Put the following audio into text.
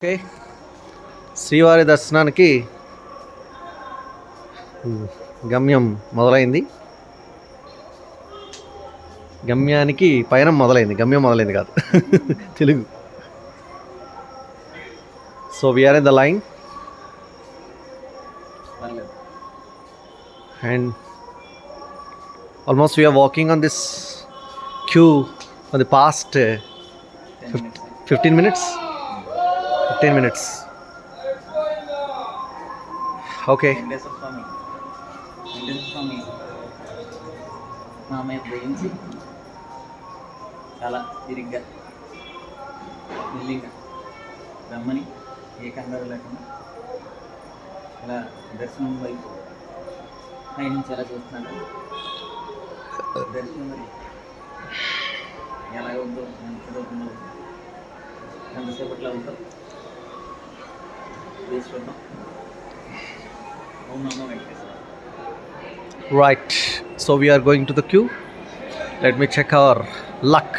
Okay, శ్రీవారి దర్శనానికి గమ్యం మొదలైంది. గమ్యానికి పయనం మొదలైంది, గమ్యం మొదలైంది కాదు Telugu. So we are in the line and almost we are walking on this queue for the past 15 minutes. Okay, చాలా తిరిగ్గా మెల్లిగా రమ్మని ఏ కంగారు లేకుండా ఇలా దర్శనం వైపు పై నుంచి ఎలా చూస్తున్నాడు. దర్శనం మరి ఎలాగ ఉందో, ఎంత దూరంలో ఎంతసేపట్లో ఉందో వేసి చూద్దాం. ఓం నమో Venkateswara. right, so we are going to the queue. Let me check our luck.